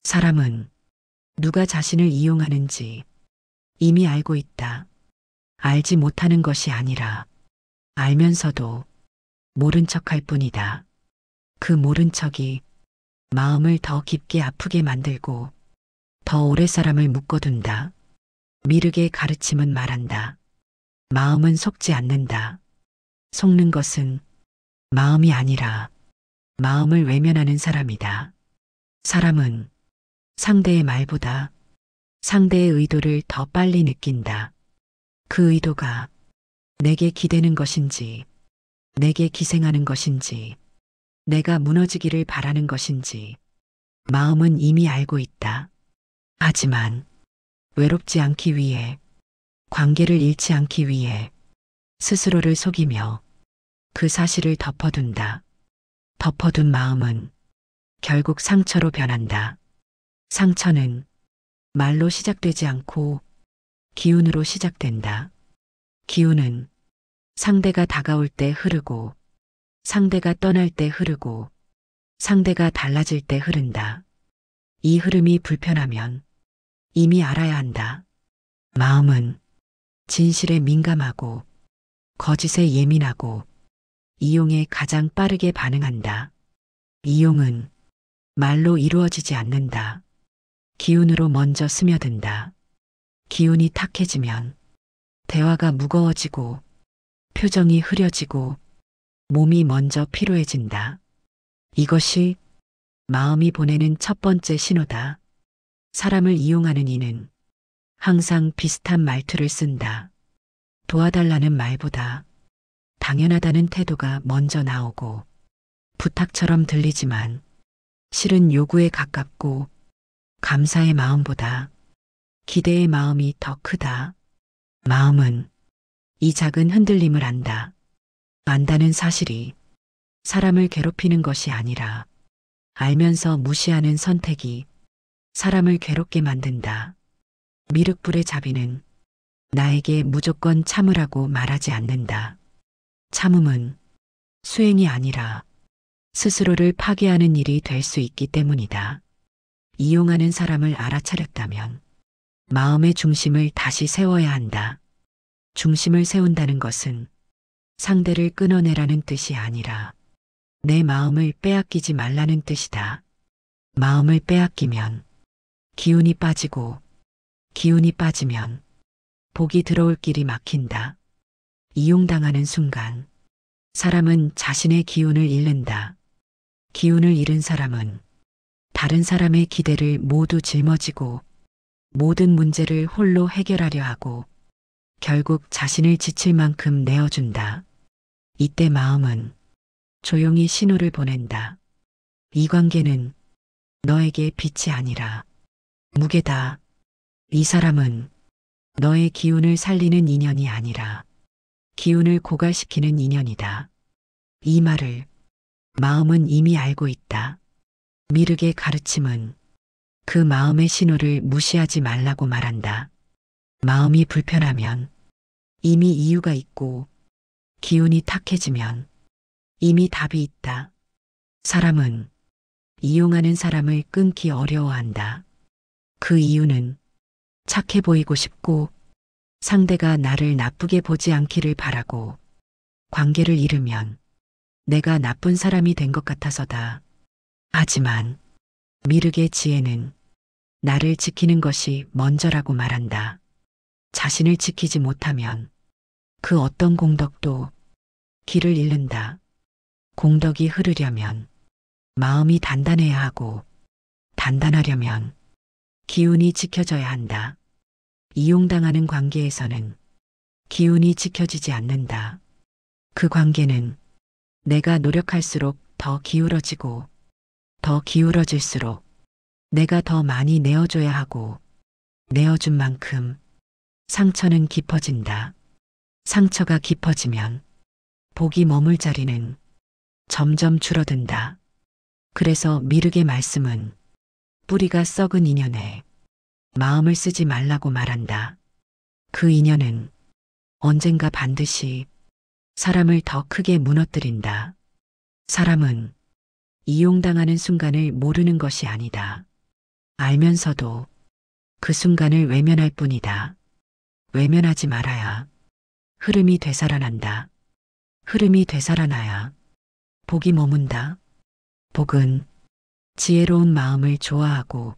사람은 누가 자신을 이용하는지 이미 알고 있다. 알지 못하는 것이 아니라 알면서도 모른 척할 뿐이다. 그 모른 척이 마음을 더 깊게 아프게 만들고 더 오래 사람을 묶어둔다. 미륵의 가르침은 말한다. 마음은 속지 않는다. 속는 것은 마음이 아니라 마음을 외면하는 사람이다. 사람은 상대의 말보다 상대의 의도를 더 빨리 느낀다. 그 의도가 내게 기대는 것인지, 내게 기생하는 것인지, 내가 무너지기를 바라는 것인지, 마음은 이미 알고 있다. 하지만 외롭지 않기 위해, 관계를 잃지 않기 위해 스스로를 속이며 그 사실을 덮어둔다. 덮어둔 마음은 결국 상처로 변한다. 상처는 말로 시작되지 않고 기운으로 시작된다. 기운은 상대가 다가올 때 흐르고, 상대가 떠날 때 흐르고, 상대가 달라질 때 흐른다. 이 흐름이 불편하면 이미 알아야 한다. 마음은 진실에 민감하고, 거짓에 예민하고, 이용에 가장 빠르게 반응한다. 이용은 말로 이루어지지 않는다. 기운으로 먼저 스며든다. 기운이 탁해지면 대화가 무거워지고 표정이 흐려지고 몸이 먼저 피로해진다. 이것이 마음이 보내는 첫 번째 신호다. 사람을 이용하는 이는 항상 비슷한 말투를 쓴다. 도와달라는 말보다 당연하다는 태도가 먼저 나오고 부탁처럼 들리지만 실은 요구에 가깝고 감사의 마음보다 기대의 마음이 더 크다. 마음은 이 작은 흔들림을 안다. 안다는 사실이 사람을 괴롭히는 것이 아니라 알면서 무시하는 선택이 사람을 괴롭게 만든다. 미륵불의 자비는 나에게 무조건 참으라고 말하지 않는다. 참음은 수행이 아니라 스스로를 파괴하는 일이 될 수 있기 때문이다. 이용하는 사람을 알아차렸다면 마음의 중심을 다시 세워야 한다. 중심을 세운다는 것은 상대를 끊어내라는 뜻이 아니라 내 마음을 빼앗기지 말라는 뜻이다. 마음을 빼앗기면 기운이 빠지고 기운이 빠지면 복이 들어올 길이 막힌다. 이용당하는 순간 사람은 자신의 기운을 잃는다. 기운을 잃은 사람은 다른 사람의 기대를 모두 짊어지고 모든 문제를 홀로 해결하려 하고 결국 자신을 지칠 만큼 내어준다. 이때 마음은 조용히 신호를 보낸다. 이 관계는 너에게 빛이 아니라 무게다. 이 사람은 너의 기운을 살리는 인연이 아니라 기운을 고갈시키는 인연이다. 이 말을 마음은 이미 알고 있다. 미륵의 가르침은 그 마음의 신호를 무시하지 말라고 말한다. 마음이 불편하면 이미 이유가 있고 기운이 탁해지면 이미 답이 있다. 사람은 이용하는 사람을 끊기 어려워한다. 그 이유는 착해 보이고 싶고 상대가 나를 나쁘게 보지 않기를 바라고 관계를 잃으면 내가 나쁜 사람이 된 것 같아서다. 하지만 미륵의 지혜는 나를 지키는 것이 먼저라고 말한다. 자신을 지키지 못하면 그 어떤 공덕도 길을 잃는다. 공덕이 흐르려면 마음이 단단해야 하고 단단하려면 기운이 지켜져야 한다. 이용당하는 관계에서는 기운이 지켜지지 않는다. 그 관계는 내가 노력할수록 더 기울어지고 더 기울어질수록 내가 더 많이 내어줘야 하고 내어준 만큼 상처는 깊어진다. 상처가 깊어지면 복이 머물 자리는 점점 줄어든다. 그래서 미륵의 말씀은 뿌리가 썩은 인연에 마음을 쓰지 말라고 말한다. 그 인연은 언젠가 반드시 사람을 더 크게 무너뜨린다. 사람은 이용당하는 순간을 모르는 것이 아니다. 알면서도 그 순간을 외면할 뿐이다. 외면하지 말아야 흐름이 되살아난다. 흐름이 되살아나야 복이 머문다. 복은 지혜로운 마음을 좋아하고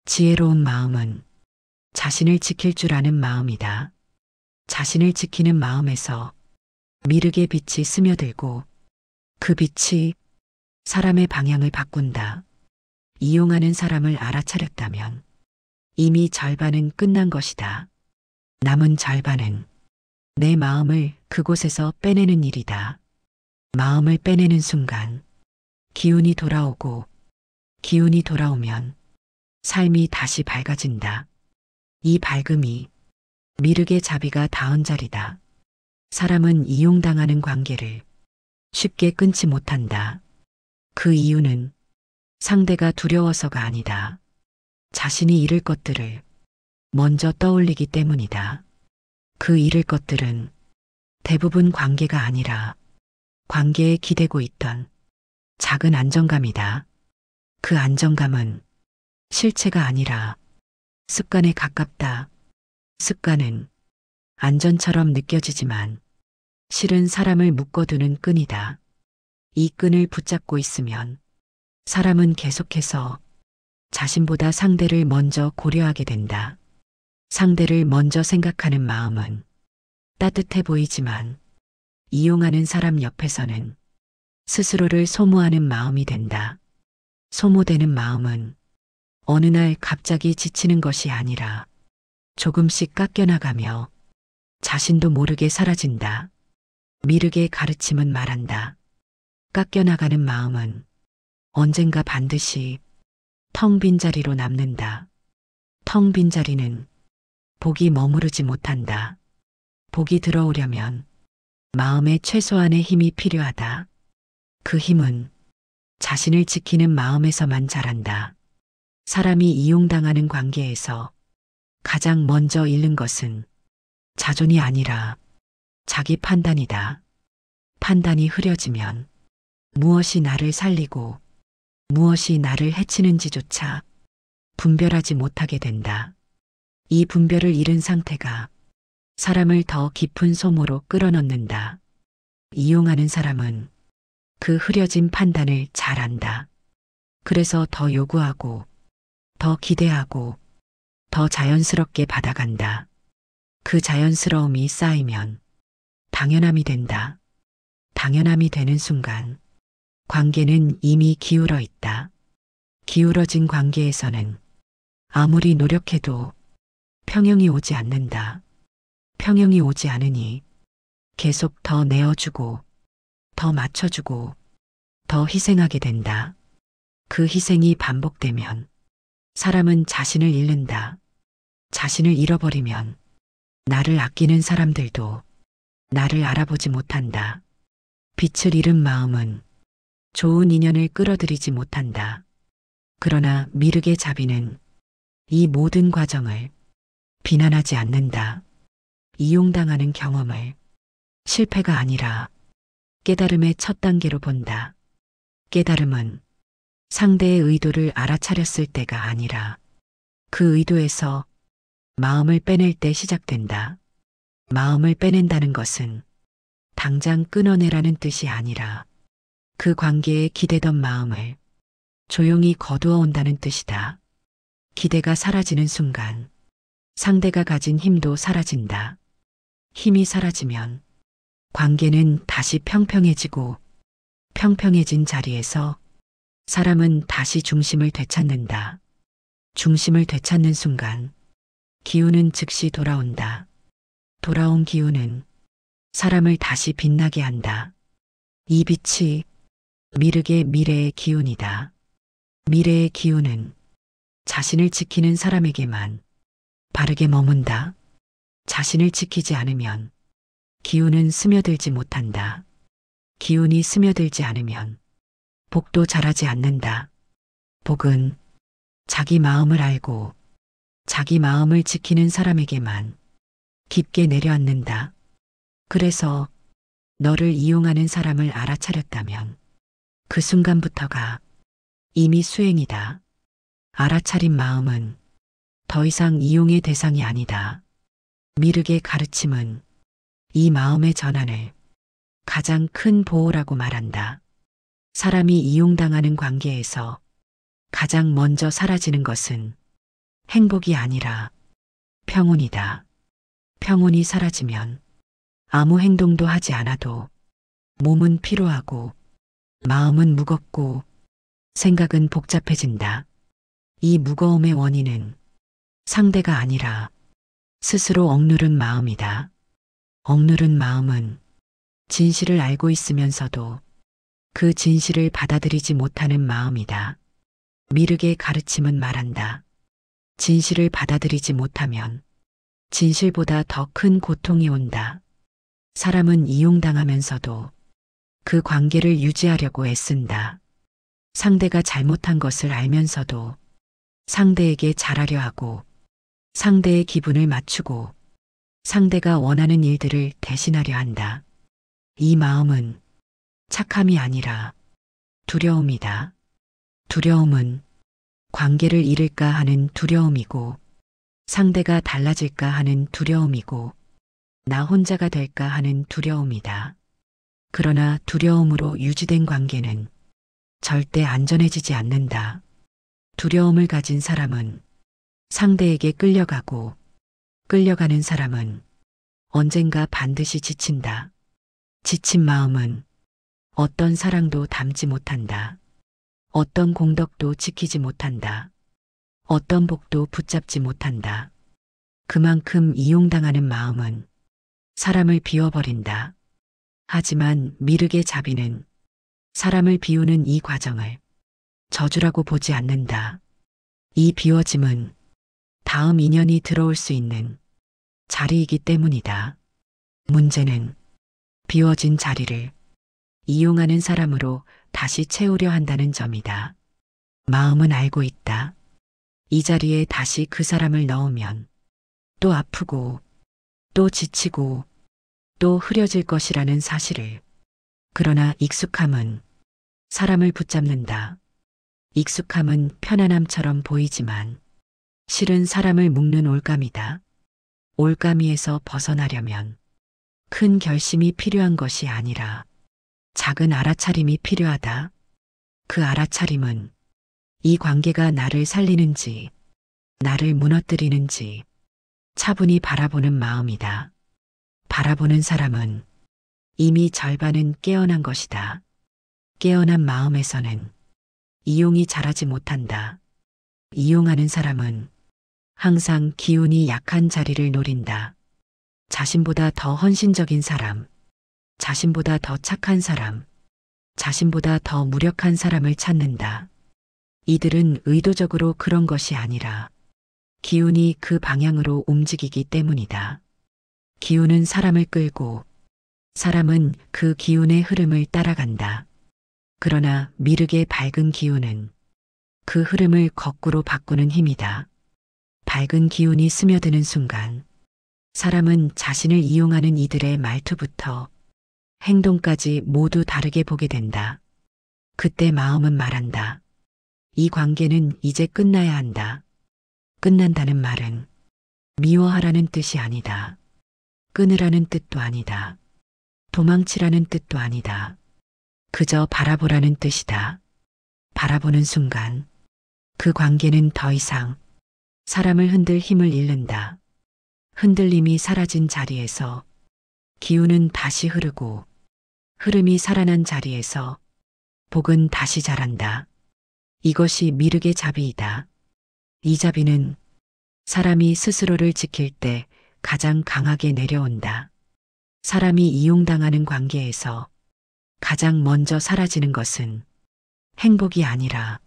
지혜로운 마음은 자신을 지킬 줄 아는 마음이다. 자신을 지키는 마음에서 미륵의 빛이 스며들고 그 빛이 사람의 방향을 바꾼다. 이용하는 사람을 알아차렸다면 이미 절반은 끝난 것이다. 남은 절반은 내 마음을 그곳에서 빼내는 일이다. 마음을 빼내는 순간 기운이 돌아오고 기운이 돌아오면 삶이 다시 밝아진다. 이 밝음이 미륵의 자비가 닿은 자리다. 사람은 이용당하는 관계를 쉽게 끊지 못한다. 그 이유는 상대가 두려워서가 아니다. 자신이 잃을 것들을 먼저 떠올리기 때문이다. 그 잃을 것들은 대부분 관계가 아니라 관계에 기대고 있던 작은 안정감이다. 그 안정감은 실체가 아니라 습관에 가깝다. 습관은 안전처럼 느껴지지만 실은 사람을 묶어두는 끈이다. 이 끈을 붙잡고 있으면 사람은 계속해서 자신보다 상대를 먼저 고려하게 된다. 상대를 먼저 생각하는 마음은 따뜻해 보이지만 이용하는 사람 옆에서는 스스로를 소모하는 마음이 된다. 소모되는 마음은 어느 날 갑자기 지치는 것이 아니라 조금씩 깎여나가며 자신도 모르게 사라진다. 미륵의 가르침은 말한다. 깎여나가는 마음은 언젠가 반드시 텅 빈 자리로 남는다. 텅 빈 자리는 복이 머무르지 못한다. 복이 들어오려면 마음의 최소한의 힘이 필요하다. 그 힘은 자신을 지키는 마음에서만 자란다. 사람이 이용당하는 관계에서 가장 먼저 잃는 것은 자존이 아니라 자기 판단이다. 판단이 흐려지면 무엇이 나를 살리고 무엇이 나를 해치는지조차 분별하지 못하게 된다. 이 분별을 잃은 상태가 사람을 더 깊은 소모로 끌어넣는다. 이용하는 사람은 그 흐려진 판단을 잘 안다. 그래서 더 요구하고 더 기대하고 더 자연스럽게 받아간다. 그 자연스러움이 쌓이면 당연함이 된다. 당연함이 되는 순간 관계는 이미 기울어 있다. 기울어진 관계에서는 아무리 노력해도 평형이 오지 않는다. 평형이 오지 않으니 계속 더 내어주고 더 맞춰주고 더 희생하게 된다. 그 희생이 반복되면 사람은 자신을 잃는다. 자신을 잃어버리면 나를 아끼는 사람들도 나를 알아보지 못한다. 빛을 잃은 마음은 좋은 인연을 끌어들이지 못한다. 그러나 미륵의 자비는 이 모든 과정을 비난하지 않는다. 이용당하는 경험을 실패가 아니라 깨달음의 첫 단계로 본다. 깨달음은 상대의 의도를 알아차렸을 때가 아니라 그 의도에서 마음을 빼낼 때 시작된다. 마음을 빼낸다는 것은 당장 끊어내라는 뜻이 아니라 그 관계에 기대던 마음을 조용히 거두어 온다는 뜻이다. 기대가 사라지는 순간 상대가 가진 힘도 사라진다. 힘이 사라지면 관계는 다시 평평해지고 평평해진 자리에서 사람은 다시 중심을 되찾는다. 중심을 되찾는 순간 기운은 즉시 돌아온다. 돌아온 기운은 사람을 다시 빛나게 한다. 이 빛이 미륵의 미래의 기운이다. 미래의 기운은 자신을 지키는 사람에게만 바르게 머문다. 자신을 지키지 않으면 기운은 스며들지 못한다. 기운이 스며들지 않으면 복도 자라지 않는다. 복은 자기 마음을 알고 자기 마음을 지키는 사람에게만 깊게 내려앉는다. 그래서 너를 이용하는 사람을 알아차렸다면 그 순간부터가 이미 수행이다. 알아차린 마음은 더 이상 이용의 대상이 아니다. 미륵의 가르침은 이 마음의 전환을 가장 큰 보호라고 말한다. 사람이 이용당하는 관계에서 가장 먼저 사라지는 것은 행복이 아니라 평온이다. 평온이 사라지면 아무 행동도 하지 않아도 몸은 피로하고 마음은 무겁고 생각은 복잡해진다. 이 무거움의 원인은 상대가 아니라 스스로 억누른 마음이다. 억누른 마음은 진실을 알고 있으면서도 그 진실을 받아들이지 못하는 마음이다. 미륵의 가르침은 말한다. 진실을 받아들이지 못하면 진실보다 더 큰 고통이 온다. 사람은 이용당하면서도 그 관계를 유지하려고 애쓴다. 상대가 잘못한 것을 알면서도 상대에게 잘하려 하고 상대의 기분을 맞추고 상대가 원하는 일들을 대신하려 한다. 이 마음은 착함이 아니라 두려움이다. 두려움은 관계를 잃을까 하는 두려움이고 상대가 달라질까 하는 두려움이고 나 혼자가 될까 하는 두려움이다. 그러나 두려움으로 유지된 관계는 절대 안전해지지 않는다. 두려움을 가진 사람은 상대에게 끌려가고 끌려가는 사람은 언젠가 반드시 지친다. 지친 마음은 어떤 사랑도 담지 못한다. 어떤 공덕도 지키지 못한다. 어떤 복도 붙잡지 못한다. 그만큼 이용당하는 마음은 사람을 비워버린다. 하지만 미륵의 자비는 사람을 비우는 이 과정을 저주라고 보지 않는다. 이 비워짐은 다음 인연이 들어올 수 있는 자리이기 때문이다. 문제는 비워진 자리를 이용하는 사람으로 다시 채우려 한다는 점이다. 마음은 알고 있다. 이 자리에 다시 그 사람을 넣으면 또 아프고 또 지치고 또 흐려질 것이라는 사실을. 그러나 익숙함은 사람을 붙잡는다. 익숙함은 편안함처럼 보이지만 실은 사람을 묶는 올가미다. 올가미에서 벗어나려면 큰 결심이 필요한 것이 아니라 작은 알아차림이 필요하다. 그 알아차림은 이 관계가 나를 살리는지 나를 무너뜨리는지 차분히 바라보는 마음이다. 바라보는 사람은 이미 절반은 깨어난 것이다. 깨어난 마음에서는 이용이 자라지 못한다. 이용하는 사람은 항상 기운이 약한 자리를 노린다. 자신보다 더 헌신적인 사람, 자신보다 더 착한 사람, 자신보다 더 무력한 사람을 찾는다. 이들은 의도적으로 그런 것이 아니라 기운이 그 방향으로 움직이기 때문이다. 기운은 사람을 끌고 사람은 그 기운의 흐름을 따라간다. 그러나 미륵의 밝은 기운은 그 흐름을 거꾸로 바꾸는 힘이다. 밝은 기운이 스며드는 순간 사람은 자신을 이용하는 이들의 말투부터 행동까지 모두 다르게 보게 된다. 그때 마음은 말한다. 이 관계는 이제 끝나야 한다. 끝난다는 말은 미워하라는 뜻이 아니다. 끊으라는 뜻도 아니다. 도망치라는 뜻도 아니다. 그저 바라보라는 뜻이다. 바라보는 순간 그 관계는 더 이상 사람을 흔들 힘을 잃는다. 흔들림이 사라진 자리에서 기운은 다시 흐르고 흐름이 살아난 자리에서 복은 다시 자란다. 이것이 미륵의 자비이다. 이 자비는 사람이 스스로를 지킬 때 가장 강하게 내려온다. 사람이 이용당하는 관계에서 가장 먼저 사라지는 것은 행복이 아니라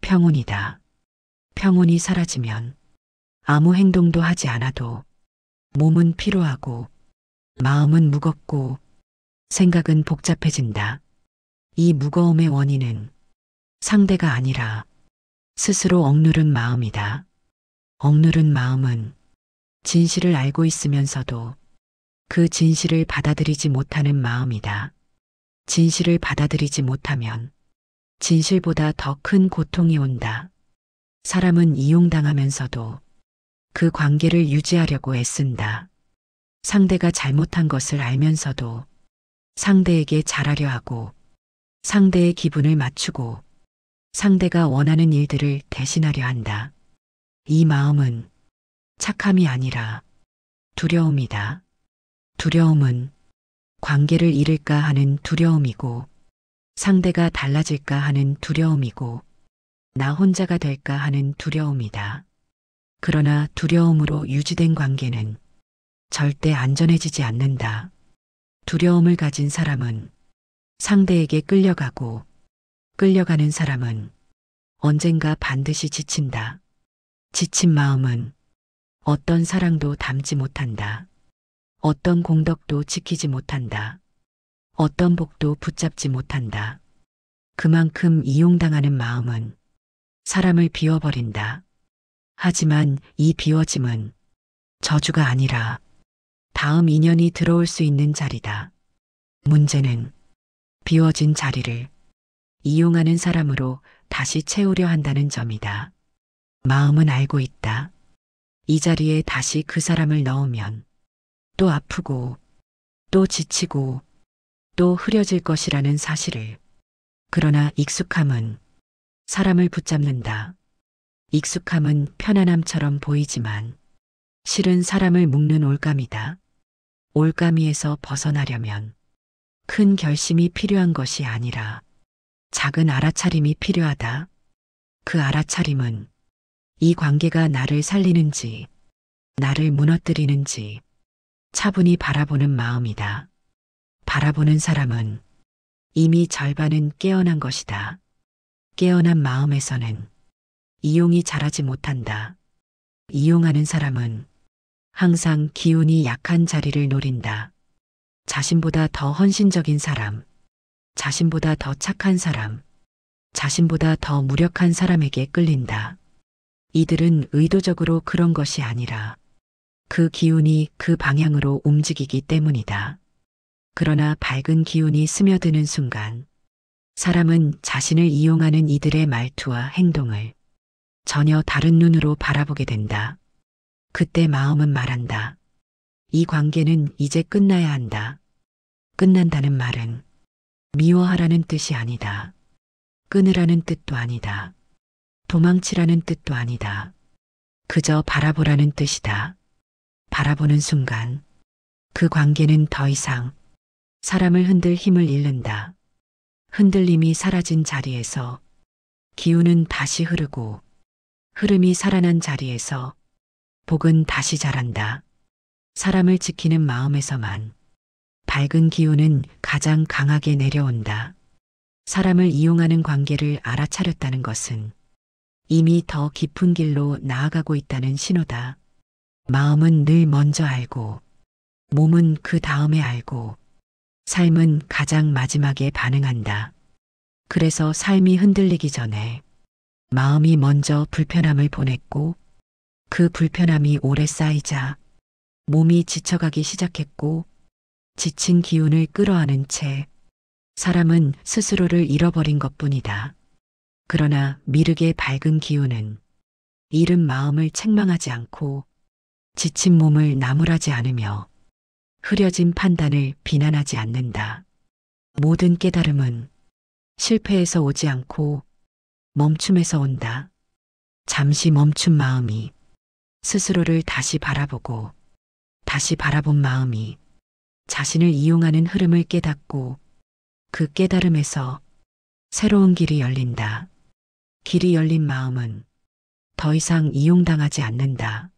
평온이다. 평온이 사라지면 아무 행동도 하지 않아도 몸은 피로하고 마음은 무겁고 생각은 복잡해진다. 이 무거움의 원인은 상대가 아니라 스스로 억누른 마음이다. 억누른 마음은 진실을 알고 있으면서도 그 진실을 받아들이지 못하는 마음이다. 진실을 받아들이지 못하면 진실보다 더 큰 고통이 온다. 사람은 이용당하면서도 그 관계를 유지하려고 애쓴다. 상대가 잘못한 것을 알면서도 상대에게 잘하려 하고 상대의 기분을 맞추고 상대가 원하는 일들을 대신하려 한다. 이 마음은 착함이 아니라 두려움이다. 두려움은 관계를 잃을까 하는 두려움이고 상대가 달라질까 하는 두려움이고 나 혼자가 될까 하는 두려움이다. 그러나 두려움으로 유지된 관계는 절대 안전해지지 않는다. 두려움을 가진 사람은 상대에게 끌려가고 끌려가는 사람은 언젠가 반드시 지친다. 지친 마음은 어떤 사랑도 담지 못한다. 어떤 공덕도 지키지 못한다. 어떤 복도 붙잡지 못한다. 그만큼 이용당하는 마음은 사람을 비워버린다. 하지만 이 비워짐은 저주가 아니라 다음 인연이 들어올 수 있는 자리다. 문제는 비워진 자리를 이용하는 사람으로 다시 채우려 한다는 점이다. 마음은 알고 있다. 이 자리에 다시 그 사람을 넣으면 또 아프고 또 지치고 또 흐려질 것이라는 사실을. 그러나 익숙함은 사람을 붙잡는다. 익숙함은 편안함처럼 보이지만 실은 사람을 묶는 올가미다. 올가미에서 벗어나려면 큰 결심이 필요한 것이 아니라 작은 알아차림이 필요하다. 그 알아차림은 이 관계가 나를 살리는지 나를 무너뜨리는지 차분히 바라보는 마음이다. 바라보는 사람은 이미 절반은 깨어난 것이다. 깨어난 마음에서는 이용이 자라지 못한다. 이용하는 사람은 항상 기운이 약한 자리를 노린다. 자신보다 더 헌신적인 사람, 자신보다 더 착한 사람, 자신보다 더 무력한 사람에게 끌린다. 이들은 의도적으로 그런 것이 아니라 그 기운이 그 방향으로 움직이기 때문이다. 그러나 밝은 기운이 스며드는 순간 사람은 자신을 이용하는 이들의 말투와 행동을 전혀 다른 눈으로 바라보게 된다. 그때 마음은 말한다. 이 관계는 이제 끝나야 한다. 끝난다는 말은 미워하라는 뜻이 아니다. 끊으라는 뜻도 아니다. 도망치라는 뜻도 아니다. 그저 바라보라는 뜻이다. 바라보는 순간 그 관계는 더 이상 사람을 흔들 힘을 잃는다. 흔들림이 사라진 자리에서 기운은 다시 흐르고 흐름이 살아난 자리에서 복은 다시 자란다. 사람을 지키는 마음에서만 밝은 기운은 가장 강하게 내려온다. 사람을 이용하는 관계를 알아차렸다는 것은 이미 더 깊은 길로 나아가고 있다는 신호다. 마음은 늘 먼저 알고, 몸은 그 다음에 알고, 삶은 가장 마지막에 반응한다. 그래서 삶이 흔들리기 전에 마음이 먼저 불편함을 보냈고, 그 불편함이 오래 쌓이자 몸이 지쳐가기 시작했고, 지친 기운을 끌어안은 채 사람은 스스로를 잃어버린 것뿐이다. 그러나 미륵의 밝은 기운은 잃은 마음을 책망하지 않고 지친 몸을 나무라지 않으며 흐려진 판단을 비난하지 않는다. 모든 깨달음은 실패에서 오지 않고 멈춤에서 온다. 잠시 멈춘 마음이 스스로를 다시 바라보고 다시 바라본 마음이 자신을 이용하는 흐름을 깨닫고 그 깨달음에서 새로운 길이 열린다. 길이 열린 마음은 더 이상 이용당하지 않는다.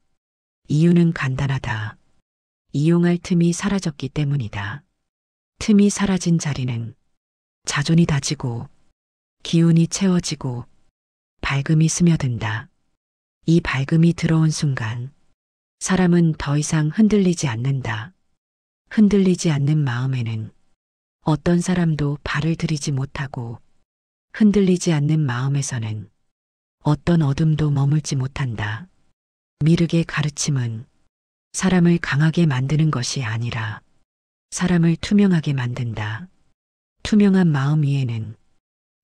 이유는 간단하다. 이용할 틈이 사라졌기 때문이다. 틈이 사라진 자리는 자존이 다지고 기운이 채워지고 밝음이 스며든다. 이 밝음이 들어온 순간 사람은 더 이상 흔들리지 않는다. 흔들리지 않는 마음에는 어떤 사람도 발을 들이지 못하고 흔들리지 않는 마음에서는 어떤 어둠도 머물지 못한다. 미륵의 가르침은 사람을 강하게 만드는 것이 아니라 사람을 투명하게 만든다. 투명한 마음 위에는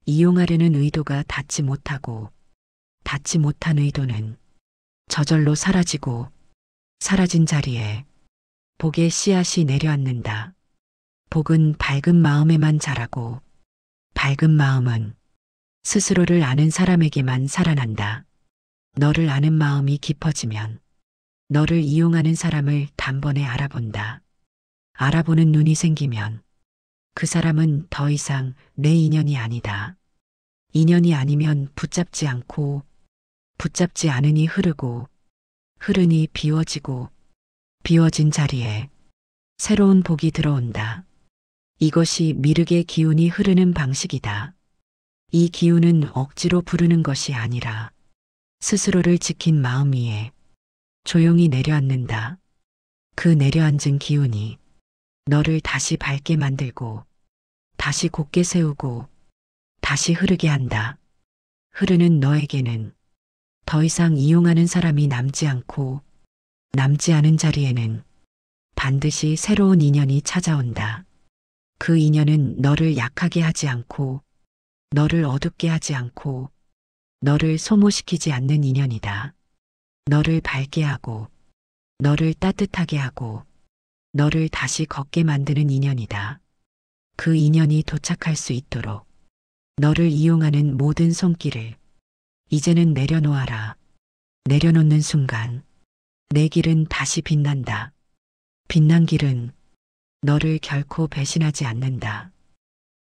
이용하려는 의도가 닿지 못하고 닿지 못한 의도는 저절로 사라지고 사라진 자리에 복의 씨앗이 내려앉는다. 복은 밝은 마음에만 자라고 밝은 마음은 스스로를 아는 사람에게만 살아난다. 너를 아는 마음이 깊어지면 너를 이용하는 사람을 단번에 알아본다. 알아보는 눈이 생기면 그 사람은 더 이상 내 인연이 아니다. 인연이 아니면 붙잡지 않고 붙잡지 않으니 흐르고 흐르니 비워지고 비워진 자리에 새로운 복이 들어온다. 이것이 미륵의 기운이 흐르는 방식이다. 이 기운은 억지로 부르는 것이 아니라 스스로를 지킨 마음 위에 조용히 내려앉는다. 그 내려앉은 기운이 너를 다시 밝게 만들고 다시 곧게 세우고 다시 흐르게 한다. 흐르는 너에게는 더 이상 이용하는 사람이 남지 않고 남지 않은 자리에는 반드시 새로운 인연이 찾아온다. 그 인연은 너를 약하게 하지 않고 너를 어둡게 하지 않고 너를 소모시키지 않는 인연이다. 너를 밝게 하고 너를 따뜻하게 하고 너를 다시 걷게 만드는 인연이다. 그 인연이 도착할 수 있도록 너를 이용하는 모든 손길을 이제는 내려놓아라. 내려놓는 순간 내 길은 다시 빛난다. 빛난 길은 너를 결코 배신하지 않는다.